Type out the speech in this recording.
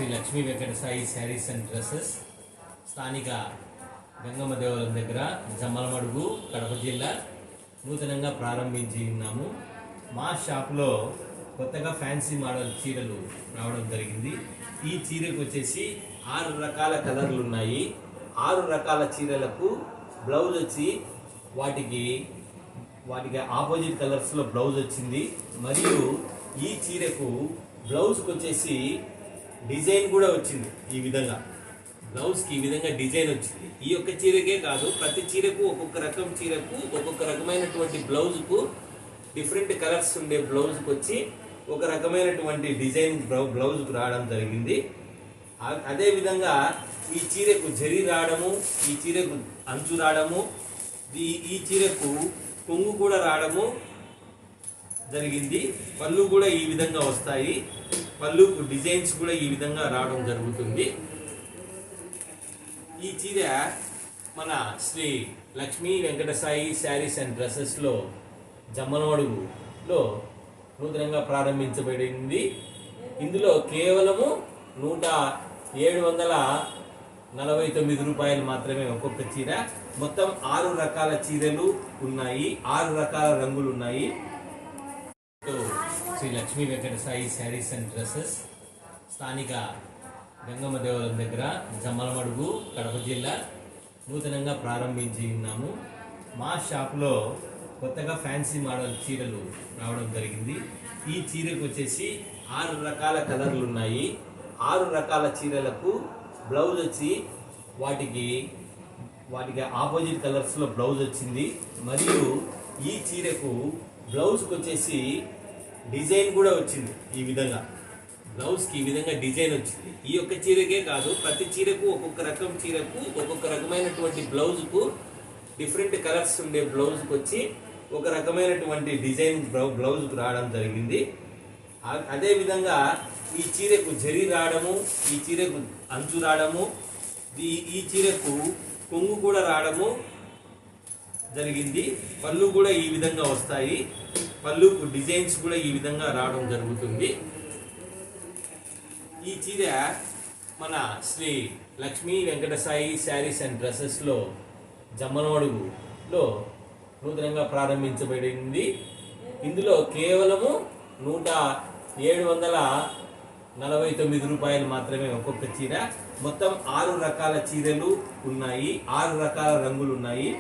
Shri Lakshmi Venkata Sai saris and dresses స్థానిక గంగమ్మ దేవాలయం దగ్గర జమ్మలమడుగు కడప జిల్లా నూతనంగా ప్రారంభించి ఉన్నాము. మా షాప్లో కొత్తగా ఫ్యాన్సీ మోడల్ చీరలు రావడం జరిగింది. ఈ చీరకు వచ్చేసి 6 రకాల కలర్లు ఉన్నాయి. 6 రకాల చీరలకు బ్లౌజ్ వచ్చి వాటికి ఆపోజిట్ కలర్స్లో బ్లౌజ్ వచ్చింది. మరియు ఈ చీరకు బ్లౌజ్కి వచ్చేసి డిజైన్ కూడా వచ్చింది. ఈ విధంగా బ్లౌజ్కి ఈ విధంగా డిజైన్ వచ్చింది. ఈ యొక్క చీరకే కాదు, ప్రతి చీరకు ఒక్కొక్క రకం చీరకు ఒక్కొక్క రకమైనటువంటి బ్లౌజ్కు డిఫరెంట్ కలర్స్ ఉండే బ్లౌజ్కి వచ్చి ఒక రకమైనటువంటి డిజైన్ బ్లౌజ్కు రావడం జరిగింది. అదేవిధంగా ఈ చీరకు జరీ రావడము, ఈ చీరకు అంచు రావడము, ఈ చీరకు కొంగు కూడా రావడము జరిగింది. పళ్ళు కూడా ఈ విధంగా వస్తాయి. పళ్ళుకు డిజైన్స్ కూడా ఈ విధంగా రావడం జరుగుతుంది. ఈ చీర మన శ్రీ లక్ష్మీ వెంకట సాయి శారీస్ అండ్ డ్రెస్సెస్లో జమ్మలమడుగులో నూతనంగా ప్రారంభించబడింది. ఇందులో కేవలము 749 రూపాయలు మాత్రమే ఒక్కొక్క చీర. మొత్తం 6 రకాల చీరలు ఉన్నాయి, 6 రకాల రంగులు ఉన్నాయి. శ్రీ లక్ష్మీ వెంకట సాయి శారీస్ అండ్ డ్రెస్సెస్ స్థానిక గంగమ్మ దేవాలయం దగ్గర జమ్మలమడుగు కడప జిల్లా నూతనంగా ప్రారంభించి ఉన్నాము. మా షాప్లో కొత్తగా ఫ్యాన్సీ మోడల్ చీరలు రావడం జరిగింది. ఈ చీరకు వచ్చేసి 6 రకాల కలర్లు ఉన్నాయి. 6 రకాల చీరలకు బ్లౌజ్ వచ్చి వాటికి ఆపోజిట్ కలర్స్లో బ్లౌజ్ వచ్చింది. మరియు ఈ చీరకు బ్లౌజ్కి వచ్చేసి డిజైన్ కూడా వచ్చింది. ఈ విధంగా బ్లౌజ్కి ఈ విధంగా డిజైన్ వచ్చింది. ఈ యొక్క చీరకే కాదు, ప్రతి చీరకు ఒక్కొక్క రకం చీరకు ఒక్కొక్క రకమైనటువంటి బ్లౌజ్కు డిఫరెంట్ కలర్స్ ఉండే బ్లౌజ్కి వచ్చి ఒక రకమైనటువంటి డిజైన్ బ్లౌజ్కు రావడం జరిగింది. అదేవిధంగా ఈ చీరకు జరీ రావడము, ఈ చీరకు అంచు రావడము, ఈ చీరకు కొంగు కూడా రావడము జరిగింది. పళ్ళు కూడా ఈ విధంగా వస్తాయి. పళ్ళుకు డిజైన్స్ కూడా ఈ విధంగా రావడం జరుగుతుంది. ఈ చీర మన శ్రీ లక్ష్మీ వెంకట సాయి శారీస్ అండ్ డ్రెస్సెస్లో జమ్మలమడుగులో నూతనంగా ప్రారంభించబడింది. ఇందులో కేవలము 749 రూపాయలు మాత్రమే ఒక్కొక్క చీర. మొత్తం 6 రకాల చీరలు ఉన్నాయి, 6 రకాల రంగులు ఉన్నాయి.